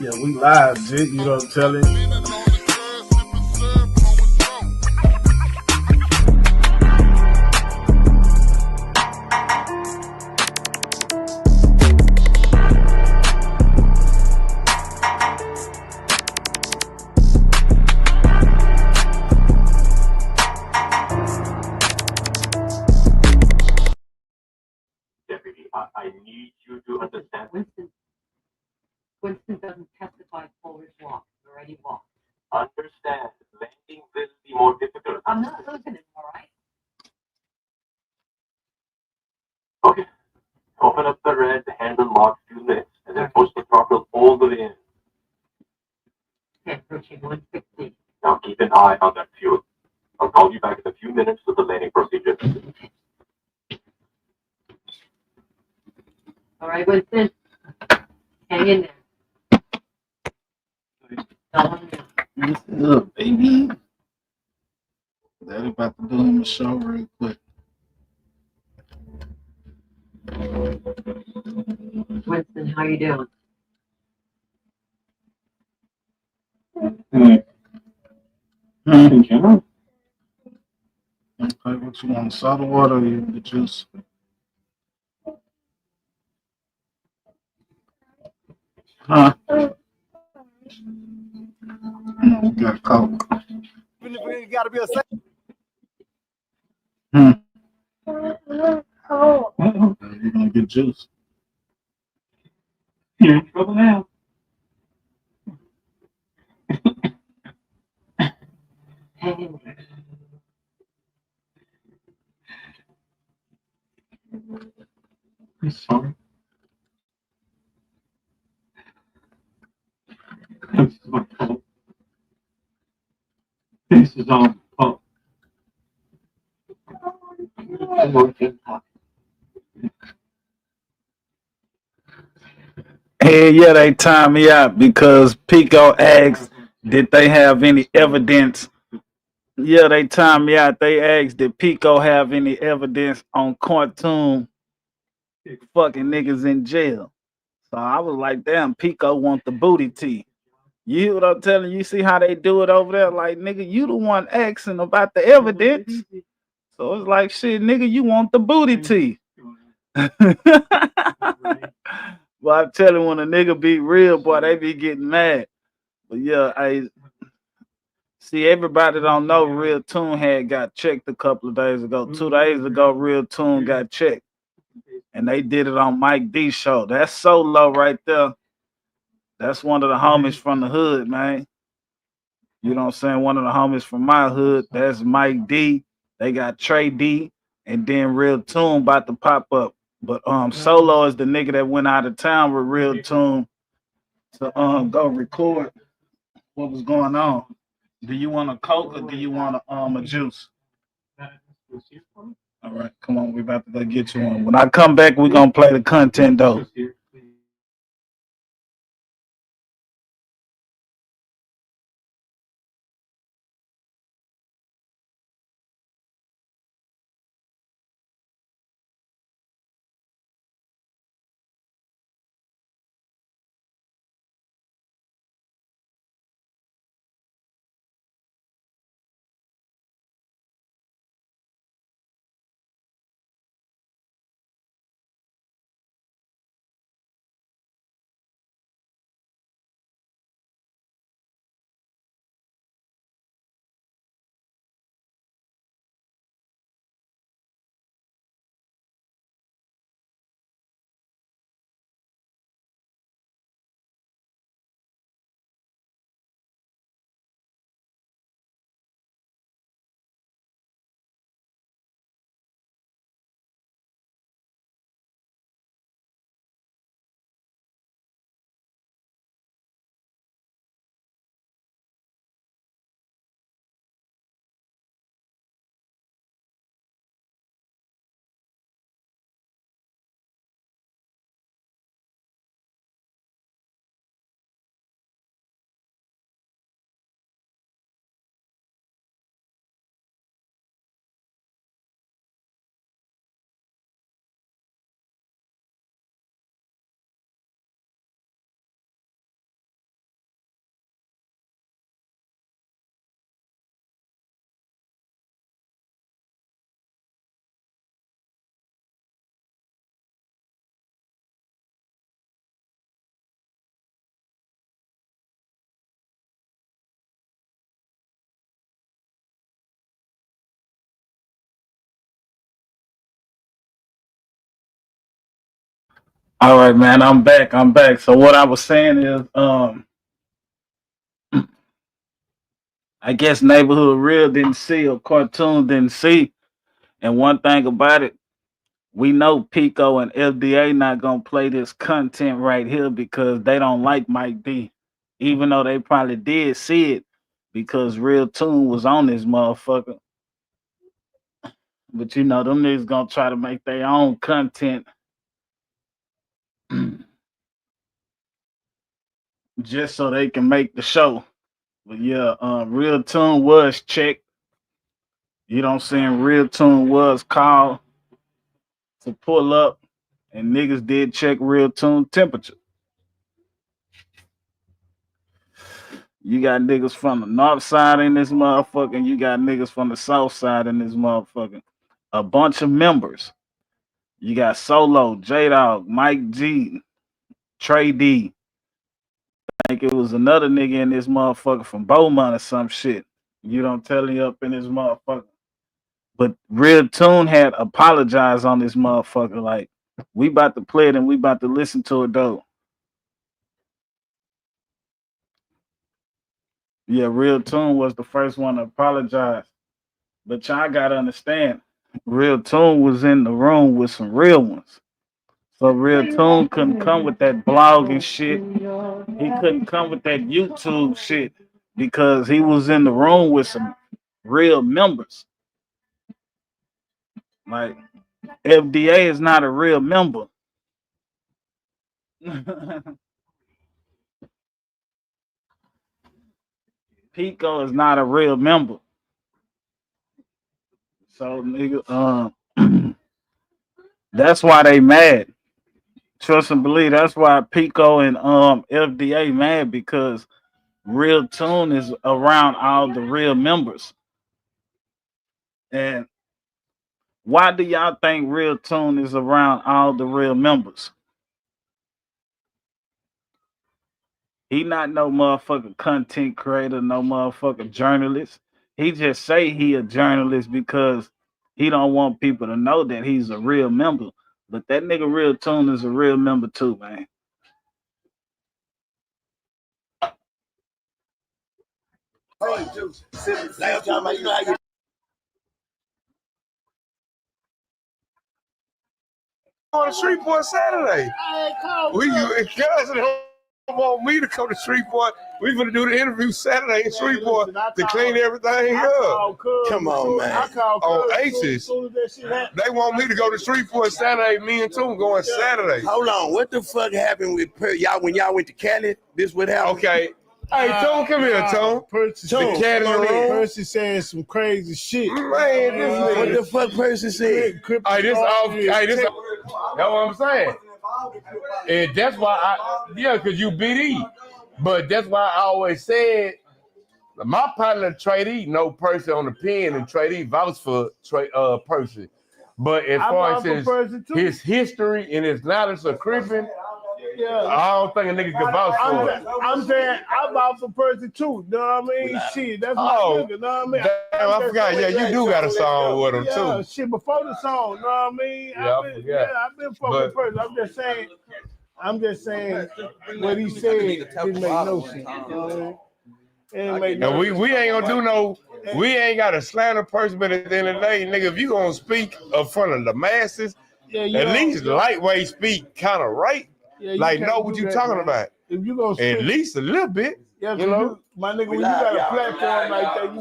Yeah, we live, Jit. You know what I'm telling you? Deputy, I need you to understand. Winston doesn't testify Fuller's walk or any walk. Understand, landing will be more difficult. I'm not losing it, all right? Okay, open up the red handle lock 2 minutes and then push the throttle all the way in. Okay, approaching 160. Now keep an eye on that fuel. I'll call you back in a few minutes for the landing procedure. All right, Winston. Hang in there. Don't want to What's up, baby? Daddy about to do him a show real quick. Winston, how you doing? In general? Okay, what you want? Soda water or the juice? Huh? No, we got Coke. Even if it gotta be a second. You gonna get juice? You're in trouble now. Hang in there. I'm sorry. This is my fault. This is all my fault. Hey, yeah, they timed me out because Pico asked, did they have any evidence? Yeah, they timed me out. They asked, did Pico have any evidence on Cartoon fucking niggas in jail? So I was like, damn, Pico want the booty tea. You hear what I'm telling you? See how they do it over there? Like, nigga, you the one asking about the evidence. So it's like, shit, nigga, you want the booty tea. Well, I'm telling when a nigga be real, boy, they be getting mad. But yeah, I see everybody don't know Realtoon had got checked a couple of days ago. 2 days ago, Realtoon got checked. And they did it on Mike D show. That's Solo right there. That's one of the homies from the hood, man. You know what I'm saying? One of the homies from my hood. That's Mike D. They got Trey D. And then Realtoon about to pop up. But Solo is the nigga that went out of town with Realtoon to go record what was going on. Do you want a Coke or do you want a juice? All right, come on, we about to go get you one. When I come back, we're gonna play the content though. All right, man. I'm back. So what I was saying is, I guess Neighborhood Real didn't see or Cartoon didn't see. And one thing about it, we know Pico and FDA not gonna play this content right here because they don't like Mike D. Even though they probably did see it because Realtoon was on this motherfucker. But you know, them niggas gonna try to make their own content just so they can make the show. But yeah, Realtoon was checked. You know what I'm saying? Realtoon was called to pull up, and niggas did check Realtoon temperature. You got niggas from the north side in this motherfucker, and you got niggas from the south side in this motherfucker. A bunch of members. You got Solo, J Dog, Mike G, Trey D. I think it was another nigga in this motherfucker from Beaumont or some shit. You don't tell me up in this motherfucker. But Real Tune had apologized on this motherfucker. Like, we about to play it and we about to listen to it though. Yeah, Real Tune was the first one to apologize. But y'all gotta understand, Real Tune was in the room with some real ones. So Real Tune couldn't come with that blog and shit. He couldn't come with that YouTube shit because he was in the room with some real members. Like FDA is not a real member. Pico is not a real member. So nigga, that's why they mad. Trust and believe. That's why Pico and FDA mad because Real Tune is around all the real members. And why do y'all think Real Tune is around all the real members? He not no motherfucking content creator, no motherfucking journalist. He just say he a journalist because he don't want people to know that he's a real member. But that nigga Real Tune is a real member too, man. On Shreveport Saturday. Cousin don't want me to come to Shreveport. We gonna do the interview Saturday in Shreveport to clean everything up. Come on, man. On Aces. They want me to go to Shreveport Saturday. Me and Toon going Saturday. Hold on, what the fuck happened with y'all when y'all went to Cali? This what happened? Okay. Hey, Toon, come here, Toon. The cat in the room. Percy saying some crazy shit. Man, this nigga. What the fuck Percy said? Hey, this that's what I'm saying. And that's why because you BD. But that's why I always said my partner Trey D know Percy on the pen and Trey D vouch for Percy. But as far as his history and his knowledge of cripping, I don't think a nigga can vouch for it. I'm saying I vouch for Percy too. Know what I mean? Shit, that's my nigga. Know what I mean? Damn, I forgot. Yeah, you do got a song with him too. Shit, before the song. Know what I mean? I've been fucking Percy. I'm just saying what he said didn't make no sense. You know what I mean? And we ain't gonna do no. We ain't got a slander person, but at the end of the day, nigga, if you gonna speak in front of the masses, at least lightweight speak kind of right. Like know what you talking about. If you gonna at least a little bit, you know. My nigga, when you got a platform like that,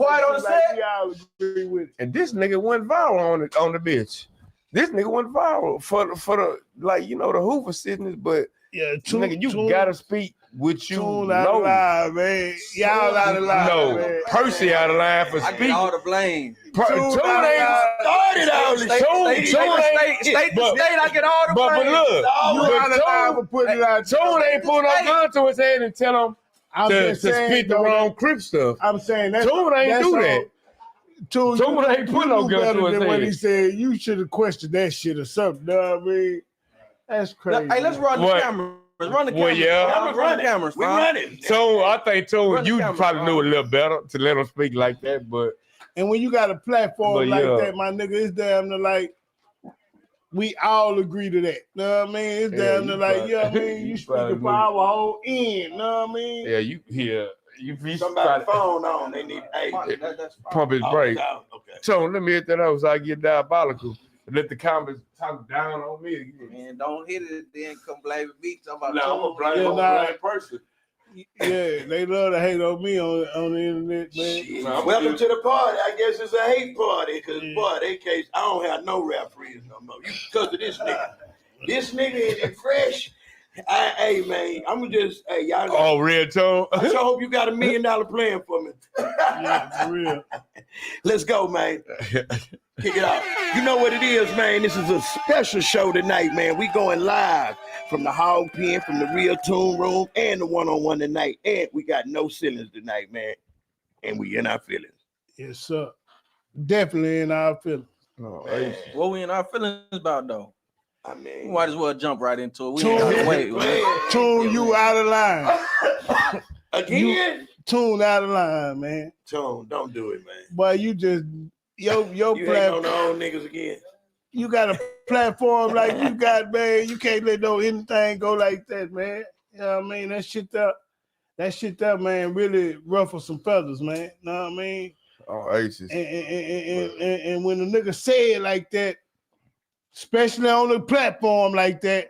you all agree with it. And this nigga went viral on the bitch. This nigga went viral for the like the Hoover sickness, but nigga, you gotta speak with you. Tune out of line, man. Y'all out of line. No, man. Percy out of line for speaking. All the blame. Tune ain't started all this. State to state, I get all the blame. But look, You out of line for putting it out. Tune ain't putting no gun to his head and tell him to spit the wrong Crip stuff. I'm saying that. Tune ain't do that. Tune ain't put no gun to his head. When he said you should have questioned that shit or something. Know what I mean? That's crazy. Hey, let's run the camera. Run the cameras. Well, yeah. Run the cameras. We running. So I think you probably knew a little better to let him speak like that, but and when you got a platform like that, my nigga, it's damn near like we all agree to that. Know what I mean? It's down to like, you know what I mean? You speaking for our whole end, know what I mean? Yeah, you Somebody phone on. They need pump his brakes. Okay. So let me hit that up so I get diabolical. Let the comments talk down on me. Man, don't hit it, then come blame me. I'm a blind person. Yeah, they love to hate on me on the internet, man. Shit. Welcome to the party. I guess it's a hate party because, boy, they case I don't have no rap friends no more. You because of this nigga. This nigga is fresh. Hey, man, I'm just, y'all. Oh, Realtoon. I sure hope you got $1 million plan for me. Yeah, for real. Let's go, man. Kick it off. You know what it is, man. This is a special show tonight, man. We going live from the hog pen, from the Realtoon room, and the one-on-one tonight. And we got no ceilings tonight, man. And we in our feelings. Yes, sir. Definitely in our feelings. Oh, What we in our feelings about, though? I mean, We might as well jump right into it. We ain't gotta wait. Tune, you out of line. Again? Tune out of line, man. Tune, don't do it, man. Boy, you just your You ain't on the old niggas again. You got a platform like you got, man. You can't let anything go like that, man. You know what I mean? That shit there, man, really ruffle some feathers, man. You know what I mean? Oh, aces. And when the nigga say it like that, especially on a platform like that,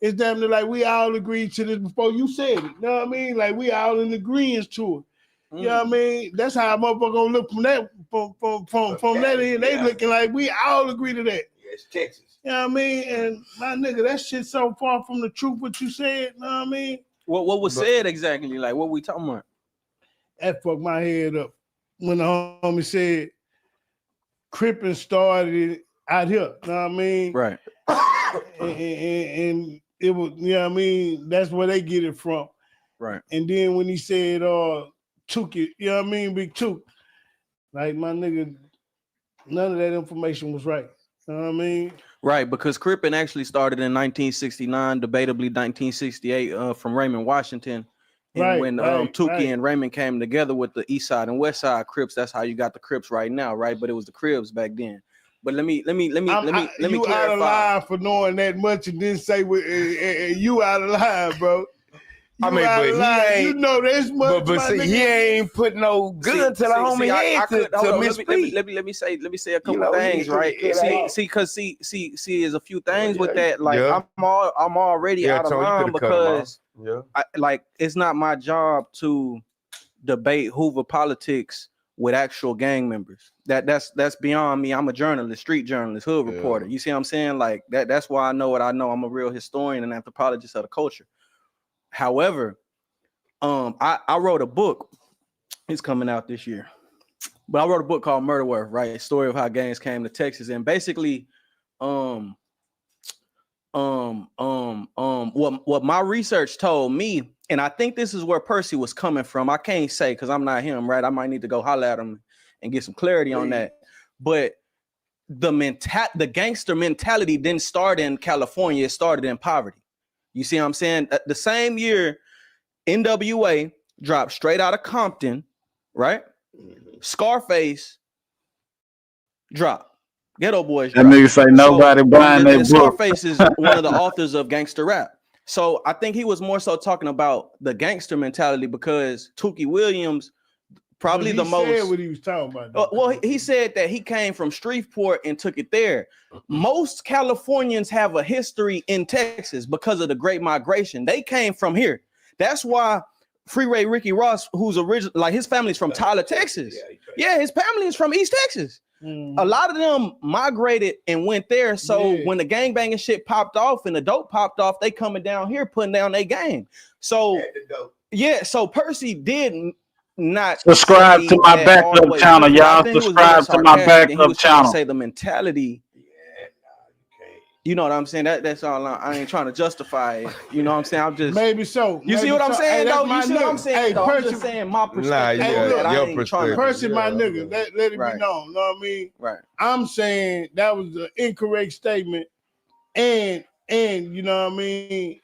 it's damn near like we all agreed to this before you said it. You know what I mean? Like we all in agreement to it. You know what I mean? That's how a motherfucker gonna look from that from that end. They looking like we all agree to that. Yeah, it's Texas. You know what I mean? And my nigga, that shit so far from the truth what you said, you know what I mean? What was said exactly? Like what we talking about? That fucked my head up when the homie said Crippin started out here, you know what I mean? Right. And it was, you know what I mean? That's where they get it from. Right. And then when he said took it, you know what I mean? Big Took. Like my nigga, none of that information was right. You know what I mean? Right, because Crippin actually started in 1969, debatably 1968, from Raymond, Washington. And when Tukey and Raymond came together with the East Side and West Side Crips, that's how you got the Crips right now, right? But it was the Cribs back then. But let me you clarify. Out of line for knowing that much and then say you out of line, bro. I mean, but he ain't. You know this much. But see, he ain't put no gun to the homie head to misspeak. Let me say a couple things, right? See, there's a few things with that. Like I'm already out of line because it's not my job to debate Hoover politics with actual gang members. That's beyond me. I'm a journalist, street journalist, hood reporter. You see what I'm saying? Like that's why I know what I know. I'm a real historian and anthropologist of the culture. However, I wrote a book. It's coming out this year, but I wrote a book called Murder Worth, right? Story of how gangs came to Texas, and basically, what my research told me, and I think this is where Percy was coming from. I can't say because I'm not him, right? I might need to go holler at him and get some clarity on that. But the gangster mentality didn't start in California; it started in poverty. You see what I'm saying? The same year, NWA dropped straight out of Compton, right? Scarface dropped. Ghetto Boys dropped. That nigga say nobody buying that book. Scarface is one of the authors of gangster rap. So I think he was more so talking about the gangster mentality because Tukey Williams probably the most. Said what he was talking about. Well, he said that he came from Shreveport and took it there. Most Californians have a history in Texas because of the Great Migration. They came from here. That's why Freeway Ricky Ross, who's original, like his family's from Tyler, Texas. Yeah, his family is from East Texas. A lot of them migrated and went there. So when the gangbanging shit popped off and the dope popped off, they coming down here putting down their game. So so Percy did not subscribe to my backup channel, y'all. Subscribe to my backup channel. Say the mentality. You know what I'm saying? That's all. I ain't trying to justify it. You know what I'm saying? I'm just maybe so. You see what I'm saying? Hey, though? You see what I'm saying? Though? I'm just saying my perspective. Your perspective. Percy, my nigga. Let it be known. You know what I mean? Right. I'm saying that was an incorrect statement, and you know what I mean.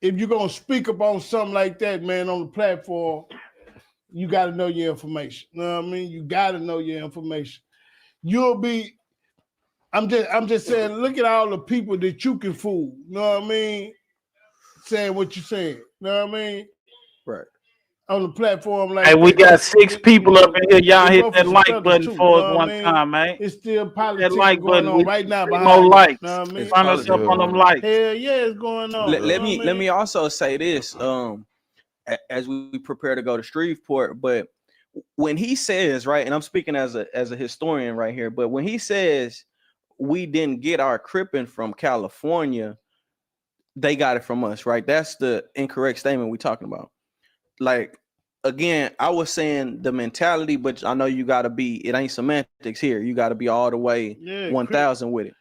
If you're gonna speak about something like that, man, on the platform, you got to know your information. You know what I mean? You got to know your information. You'll be I'm just saying, look at all the people that you can fool. You know what I mean? Saying what you saying. You know what I mean? Right. On the platform like Hey, we that. got 6 people up in here. Y'all hit that like feathers button too, for us know what I one mean? time, man. It's still Hit that politics like going button. on We right now 3 more behind it. likes. Know what I mean? Find us up on them likes. Hell yeah, it's going on. Let me also say this. As we prepare to go to Shreveport, but when he says, right, and I'm speaking as a historian right here, but when he says we didn't get our cripping from California, they got it from us, right? That's the incorrect statement we're talking about. Like, again, I was saying the mentality, but I know you got to be, it ain't semantics here. You got to be all the way 1,000 with it.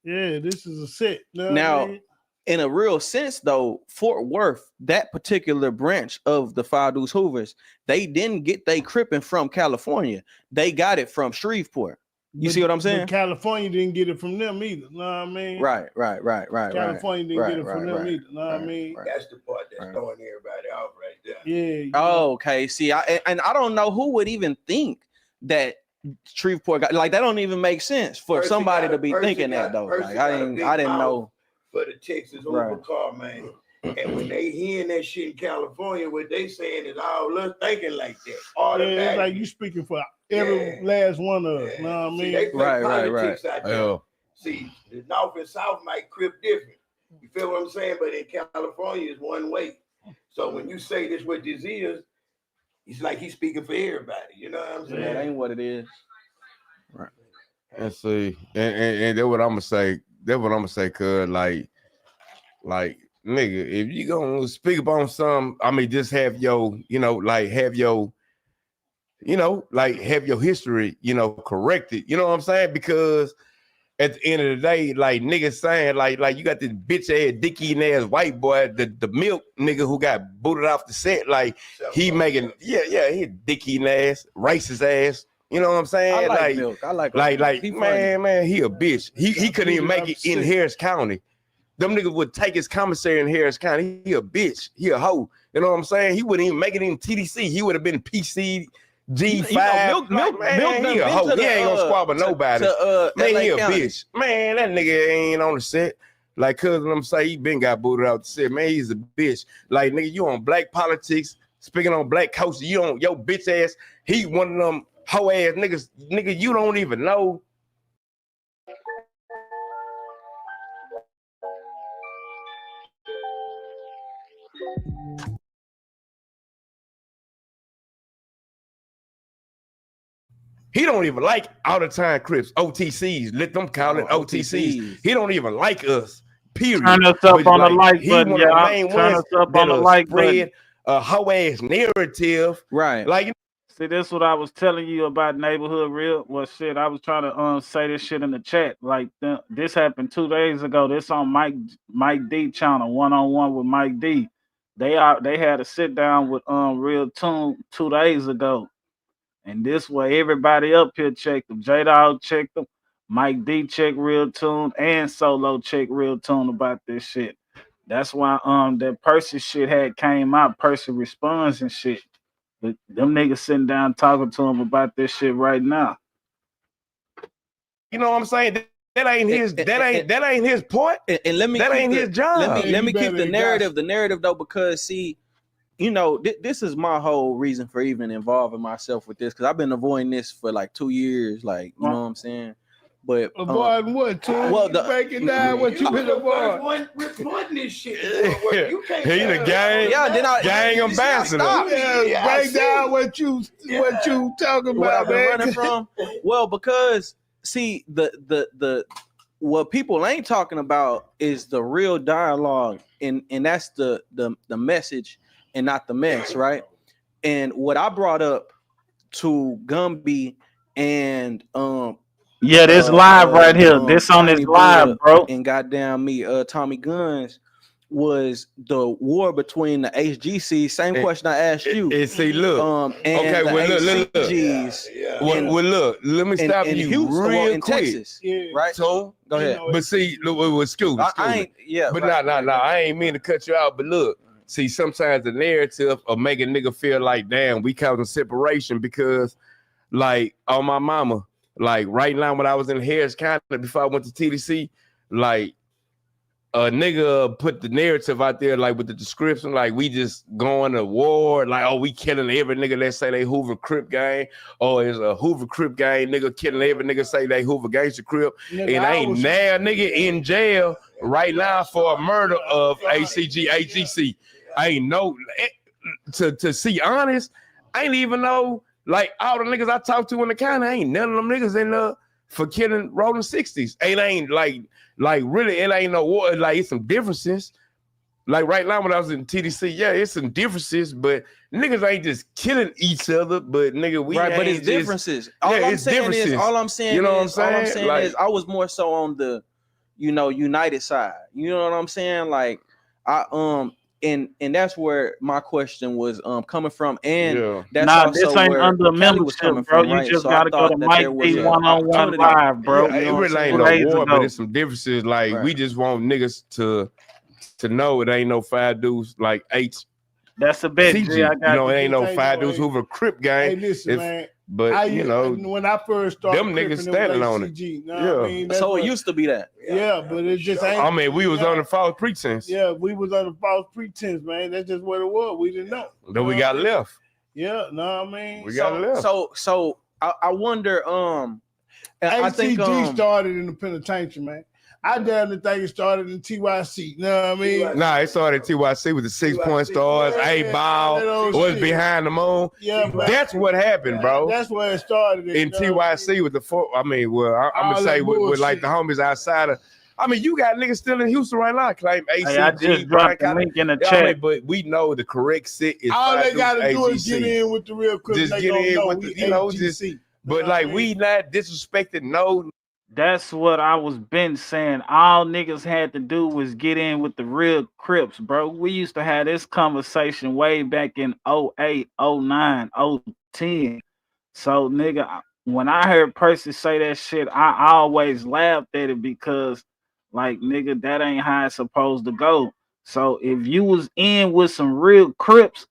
Yeah, this is a set. Know Now, what I mean? in a real sense, though, Fort Worth, that particular branch of the Five Deuce Hoovers, they didn't get they cripping from California. They got it from Shreveport. You see what I'm saying? But California didn't get it from them either. Know what I mean? Right. California didn't get it from them either. Know what I mean? That's the part that's throwing everybody off right there. Yeah. Oh, okay. See, I don't know who would even think that Shreveport got, like, that don't even make sense for somebody to be thinking that though. Like, I didn't know. For the Texas Uber car, man. And when they hearing that shit in California, what they saying is all us thinking like that. Yeah, it's like you speaking for every last one of us. Know what I mean? See, they play politics out there. Yeah. See, the North and South might crip different. You feel what I'm saying? But in California, it's one way. So when you say this what this is, it's like he's speaking for everybody. You know what I'm saying? That ain't what it is. Right. And see, and that's what I'm gonna say. That's what I'm gonna say, cuz like nigga, if you gonna speak upon some, I mean, just have your, have your history, corrected. You know what I'm saying? Because at the end of the day, like niggas saying, like you got this bitch ass dicky ass white boy, the milk nigga who got booted off the set, like he making, he dicky ass, racist ass. You know what I'm saying? I like milk. I like man, he a bitch. He couldn't even make it in Harris County. Them niggas would take his commissary in Harris County. He a bitch. He a hoe. You know what I'm saying? He wouldn't even make it in TDC. He would have been PC G5. Milk, he a hoe. He ain't gonna squabble nobody. Man, LA he a County. bitch. Man, that nigga ain't on the set. Like, cousin, I'm saying, he been got booted out the set. Man, he's a bitch. Like, nigga, you on black politics, speaking on black culture. You on your bitch ass. He one of them hoe ass niggas. Nigga, you don't even know. He don't even like out of time Crips, OTCs. Let them call it OTCs. He don't even like us. Period. Turn us up on the like he button, one of the y'all. main Turn ones us up on the that'll like spread button. a hoe ass narrative. Right. Like, see, this what I was telling you about neighborhood real. Well, shit, I was trying to say this shit in the chat. Like, this happened 2 days ago. This on Mike D channel, 1-on-1 with Mike D. They had a sit down with Realtoon 2 days ago. And this way, everybody up here checked them. J-Dog checked them. Mike D checked Realtoon and Solo checked Realtoon about this shit. That's why that Percy shit had came out. Percy responds and shit. But them niggas sitting down talking to him about this shit right now. you know what I'm saying? That ain't his. That ain't his point. And let me. That ain't his job. Let me keep the narrative. The narrative though, because see, this is my whole reason for even involving myself with this, because I've been avoiding this for like 2 years. Like, you know what I'm saying? But avoiding what? Breaking down what you been avoiding. Reporting this shit. You can't. He the gang. Yeah, then gang ambassador. Break down what you talking what about, I've been man. running from. Well, because see, the what people ain't talking about is the real dialogue, and that's the message and not the mess, right? And what I brought up to Gumby and yeah, this live right here. This on this live, bro. And goddamn me, Tommy Guns, was the war between the HGC. Same question I asked you. And see, look. And okay, the well, look. HCGs. Well, look. Let me stop you Houston, real in quick. Texas, right? So go ahead. But see, look, excuse me. But no, I ain't mean to cut you out. But look, see, sometimes the narrative of making nigga feel like, damn, we causing separation because, like, on my mama, like right now when I was in Harris County before I went to TDC, like a nigga put the narrative out there, like with the description, like we just going to war, like, oh, we killing every nigga that say they Hoover Crip gang, or it's a Hoover Crip gang, nigga killing every nigga say they Hoover Gangster Crip, Nigga, and I ain't was- now nigga in jail right now for a murder of AGC. I ain't know, to see honest, I ain't even know, like all the niggas I talked to in the county, ain't none of them niggas in for killing rolling 60s. It ain't like really, it ain't no war. Like it's some differences. Like right now when I was in TDC, yeah, it's some differences, but niggas ain't just killing each other. But nigga, we right, ain't but it's just, differences. Yeah, All I'm it's saying differences. is, all I'm saying You know is, what I'm all I'm saying? saying Like, is, I was more so on the, united side. You know what I'm saying? Like, and that's where my question was coming from, and yeah. that's Nah, also this ain't where under Kelly was coming membership, bro. from, You right? just So I gotta go to thought that there Mike was D an 101 opportunity. live, bro. Yeah, You it know what I'm really saying? ain't 2 no days war, ago. but it's some differences. Like Right. we just want niggas to know it ain't no 5 dudes like That's a bet, G. CG. I You got know, it you. ain't no Ain't 5 no- dudes Hoover Crip gang. Hey, listen, If- man. But you know, when I first started, them niggas cripping, standing it was on it. ACG. Know Yeah. what I mean? That's So it what- used to be that. Yeah, but it just ain't. I mean, we was yeah, on the false pretense. Yeah, we was under false pretense, man. That's just what it was. We didn't know. Then we got left. Yeah, no, I mean, We got left. So I wonder. I think ACG started in the penitentiary, man. I damn near think it started in TYC. You know what I mean? Nah, it started TYC with the 6-point stars, A-ball, was behind the moon. Yeah, but That's what happened, bro. that's where it started. In TYC with the four, I mean, well, I'm All gonna say that with like bullshit. the homies outside of. I mean, you got niggas still in Houston right now claim ACG. Hey, I just dropped the link in the Yeah, chat. I mean, but we know the correct sit is All they 5 gotta dudes do is AGC. get in with the real criminals. Just They get gonna in know with we the, you know, just. AGC. But like, we not disrespecting no. That's what I was been saying. All niggas had to do was get in with the real Crips, bro. We used to have this conversation way back in 08, 09, 010. So, nigga, when I heard Percy say that shit, I always laughed at it because, like, nigga, that ain't how it's supposed to go. So, if you was in with some real Crips,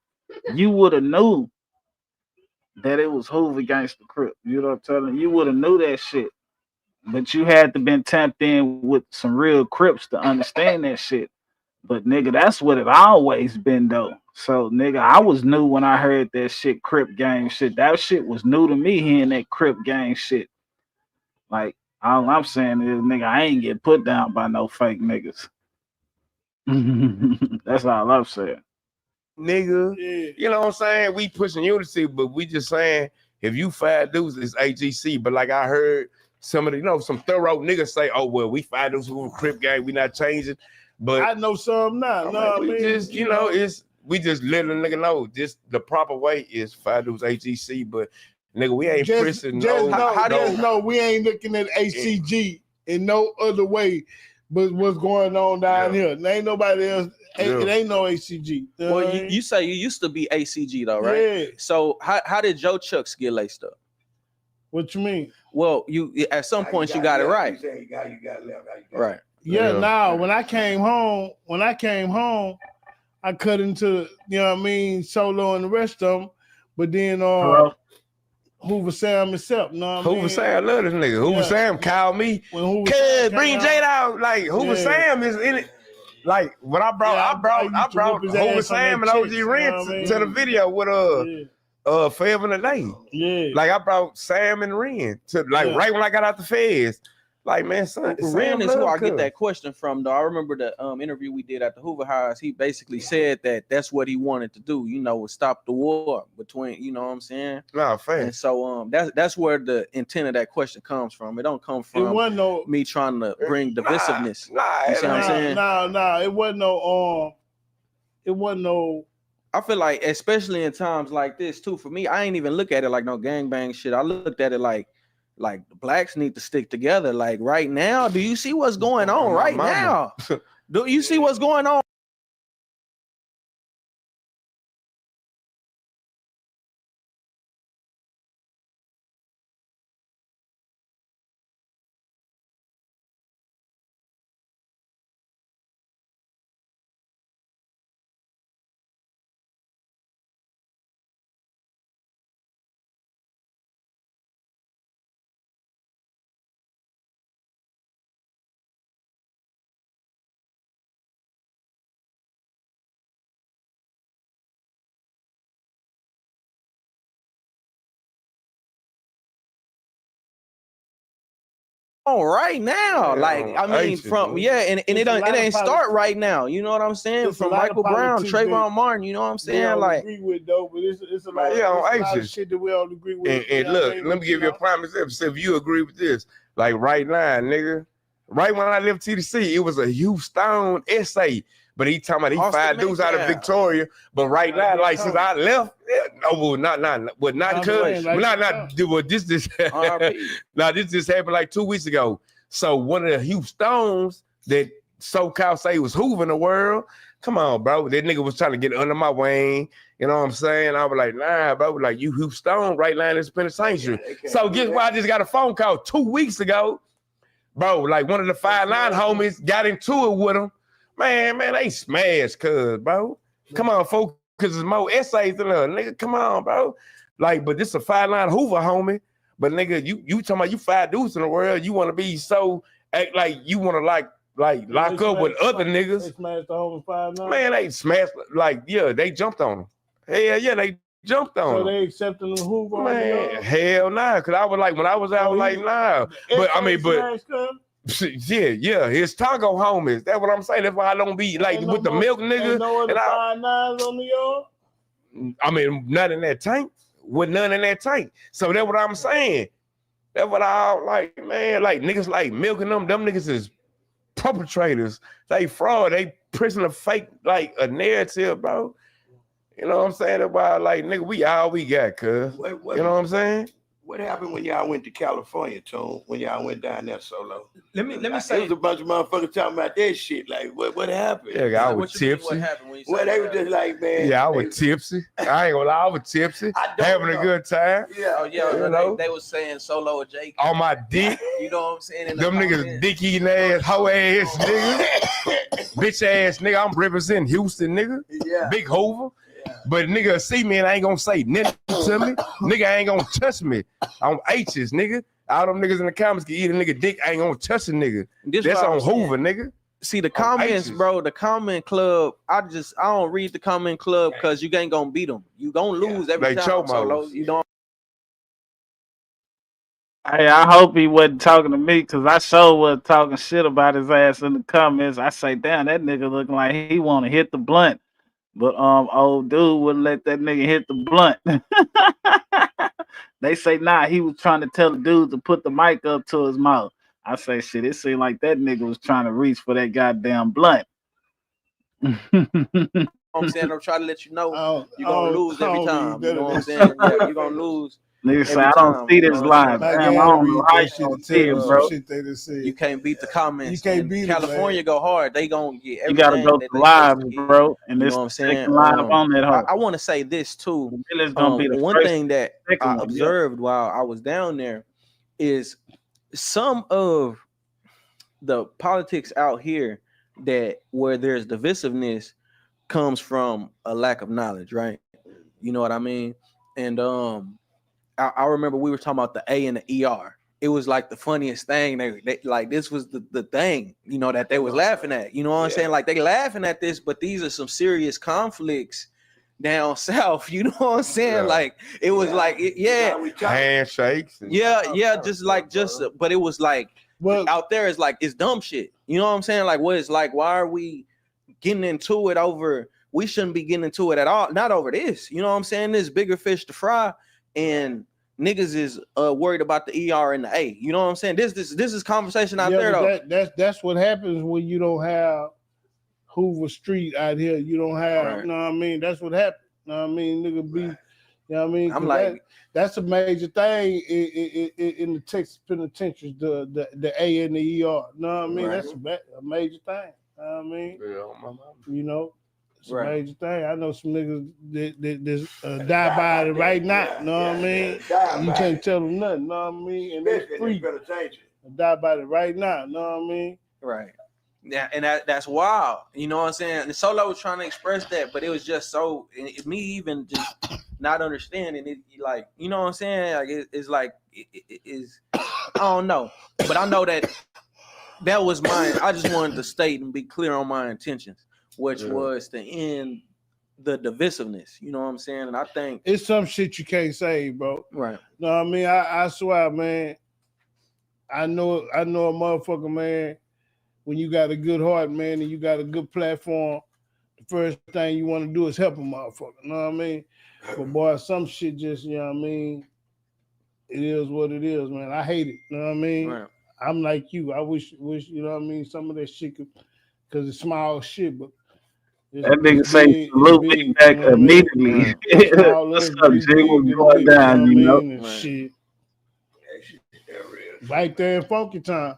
you would have knew that it was Hoover Gangster Crip. You know what I'm telling you? You would have knew that shit. But you had to been tapped in with some real Crips to understand that shit. But nigga, that's what it always been though. So nigga, I was new when I heard that shit Crip gang shit. That shit was new to me hearing that Crip gang shit. Like all I'm saying is nigga, I ain't get put down by no fake niggas. That's all I'm saying. Nigga, Yeah. you know what I'm saying? We pushing unity, but we just saying if you 5 dudes, it's AGC. But like I heard some of the, some thorough niggas say, oh well, we 5 dudes who Crip gang, we not changing. But I know some now. No, we just, we just letting a nigga know just the proper way is 5 dudes AGC, but nigga, we ain't pressing no. We ain't looking at ACG in no other way but what's going on down here. There ain't nobody else. It ain't no ACG. Well, you say you used to be ACG though, right? Yeah. So how did Joe Chucks get laced up? What you mean? Well, you at some point you got it right. You got left. Right. Yeah. Now when I came home, I cut into Solo and the rest of them, but then Hoover Sam himself, Hoover Sam, I love this nigga. Hoover Sam called me, cuz bring Jade out. Like Hoover Sam is in it. Like when I brought Hoover Sam and OG Ren to the video with Forever and a Day. Yeah. Like I brought Sam and Ren to right when I got out the feds. Like man, son, Ren is who I get that question from though. I remember the interview we did at the Hoover House. He basically said that that's what he wanted to do, was stop the war between, you know what I'm saying? Nah, fair. And so that's where the intent of that question comes from. It don't come from me trying to bring divisiveness. You see what I'm saying? No, it wasn't no. I feel like, especially in times like this too, for me, I ain't even look at it like no gangbang shit. I looked at it like the blacks need to stick together. Like right now, do you see what's going on right now? Do you see what's going on? right now. Yeah, like I mean, Aces, from man. and it ain't start right now. You know what I'm saying? It's a From lot Michael of Brown, politics Trayvon that Martin. You know what I'm we saying? don't Like agree with though, but it's a Man, lot, yeah, on it's a lot of Aces. shit that we don't agree with. And you know what I look, mean? let me give you a prime example. If you agree with this, like right now, nigga, right when I left TDC, it was a Hugh Stone essay. But he talking about he Austin fired dudes out of Metcalf. Victoria. But right now, like since I left, no, well, not I'm cause, saying, like, well, this, RP. now this just happened like 2 weeks ago. So one of the Hugh Stones that so-called say was hooving the world. Come on, bro. That nigga was trying to get under my wing. You know what I'm saying? I was like, nah, bro. Like, you Hugh Stone right now in this penitentiary. So guess what? I just got a phone call 2 weeks ago. Bro, like one of the 5'9" homies got into it with him. Man, they smashed, cuz, bro. Come on, folks, because there's more essays than her. Nigga, come on, bro. Like, but this a 5'9" Hoover, homie. But nigga, you talking about you 5 dudes in the world, you want to be so, act like you want to like lock up with other niggas. They smashed the whole 5'9". Man, they smashed, like, yeah, they jumped on him. Hell yeah, they jumped on So him. they accepting the Hoover. Man, hell nah. Cause I was like, when I was out, I was like, nah. But I mean, but yeah, his Tongo homies. That's what I'm saying. That's why I don't be like with the milk nigga. Ain't no other And 5'9s on the yard. I mean, none in that tank. With none in that tank. So that's what I'm saying. That's what I like, man. Like niggas like milking them. Them niggas is perpetrators. They fraud. They prison a fake like a narrative, bro. You know what I'm saying? That's why, like, nigga, we all we got, cuz. You know what I'm saying? What happened when y'all went to California, Tone? When y'all went down there solo? Let me There say was a bunch of motherfuckers talking about that shit. Like, what happened? Yeah, I was tipsy. What happened when you Well, they were just like, man. Yeah, I was tipsy. I ain't gonna lie, I was tipsy. Having a good time. Yeah. Oh yeah, You know? they was saying Solo or Jake. On my dick. You know what I'm saying? In Them the niggas comments. dick eating ass, hoe ass niggas. Bitch ass nigga. I'm representing Houston, nigga. Yeah. Big Hoover. But nigga see me and I ain't gonna say nothing to me. Nigga ain't gonna touch me. I'm H's, nigga. All them niggas in the comments can eat a nigga dick. I ain't gonna touch a nigga. That's on Hoover, nigga. See the comments, bro. The comment club. I don't read the comment club because you ain't gonna beat them. You gonna lose every They time. chomos. Solo. You don't. Hey, I hope he wasn't talking to me because I sure was talking shit about his ass in the comments. I say, damn, that nigga looking like he want to hit the blunt. But old dude wouldn't let that nigga hit the blunt. They say, nah, he was trying to tell the dude to put the mic up to his mouth. I say, shit, it seemed like that nigga was trying to reach for that goddamn blunt. I'm saying I'm trying to let you know you're gonna Oh, lose every oh, time. you You know what I'm better- saying? Yeah, you're gonna lose. Nigga say, every I don't time, see you this know what I'm live. saying? I Damn, I gotta don't know read how that you shit gonna to see tell it, you bro. some shit they done said. You can't beat the comments. You can't And beat it, California man. go hard. They gonna get everything. You gotta go that to they live, supposed to get. bro. And You this know what I'm saying? second live on that hoe. I want to say this too. It's gonna be the One first thing that second I one, yeah. observed while I was down there is some of the politics out here that where there's divisiveness comes from a lack of knowledge, right? You know what I mean? And I remember we were talking about the A and the ER. It was like the funniest thing. They like this was the thing, you know, that they was laughing at. You know what I'm saying? Like they laughing at this, but these are some serious conflicts down south. You know what I'm saying? Yeah. Like it was like Handshakes. but it was like Well, out there is like it's dumb shit. You know what I'm saying? Like what it's like, why are we getting into it over? We shouldn't be getting into it at all. Not over this. You know what I'm saying? There's bigger fish to fry, and niggas is worried about the ER and the A. You know what I'm saying? This is conversation out there though. That's what happens when you don't have Hoover Street out here. You don't have, Right. you know what I mean? That's what happens. You know what I mean? Nigga be, you know what I mean? I'm like, that's a major thing in the Texas penitentiaries, the A and the ER. You know what I mean? Right. That's a major thing. You know what I mean? You know, it's Right. a major thing. I know some niggas that die by it right now. You know what I mean? You can't tell them nothing. You know what I mean? And it's free. Die by it right now. You know what I mean? right. Yeah, and that's wild. You know what I'm saying? And Solo was trying to express that, but it was just so me even just not understanding it. Like, you know what I'm saying? Like it's like it is. I don't know, but I know that was mine. I just wanted to state and be clear on my intentions, which was to end the divisiveness. You know what I'm saying? And I think it's some shit you can't say, bro. Right. No, I mean, I swear, man. I know a motherfucker, man. When you got a good heart, man, and you got a good platform, the first thing you want to do is help a motherfucker. You know what I mean? But boy, some shit just, you know what I mean? It is what it is, man. I hate it. You know what I mean? Right. I'm like you. I wish, you know what I mean? Some of that shit could, because it's small shit, but That nigga say big, salute me big, back you know what I mean? immediately. Right. Small What's us, up, it's G? big What's to the going big, you know what I down, you know? mean? And Right. shit. Right there in Funky Town.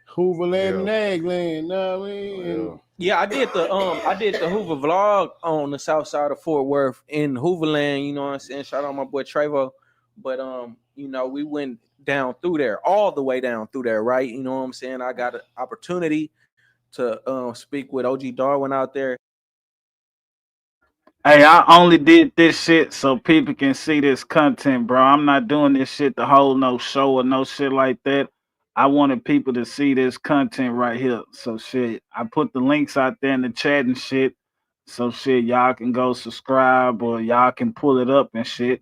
Hooverland and Agland, you know what I mean? And Yeah, I did the Hoover vlog on the south side of Fort Worth in Hooverland, you know what I'm saying? Shout out my boy Trevo. But you know, we went down through there, all the way down through there, right? You know what I'm saying? I got an opportunity to speak with OG Darwin out there. Hey, I only did this shit so people can see this content, bro. I'm not doing this shit to hold no show or no shit like that. I wanted people to see this content right here. So shit, I put the links out there in the chat and shit. So shit, y'all can go subscribe or y'all can pull it up and shit.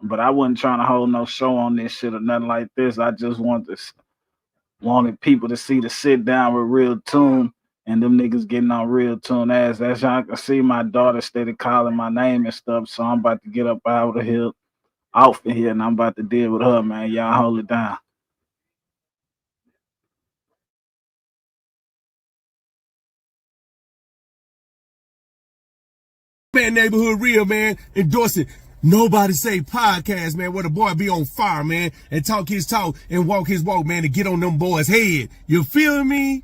But I wasn't trying to hold no show on this shit or nothing like this. I just wanted people to see the sit down with Realtoon and them niggas getting on Realtoon ass. As y'all can see, my daughter started calling my name and stuff. So I'm about to get up out of here, off of here, and I'm about to deal with her, man. Y'all hold it down. Man, Neighborhood Real, man, endorsing Nobody Say Podcast, man, where the boy be on fire, man, and talk his talk and walk his walk, man, to get on them boys' head. You feel me?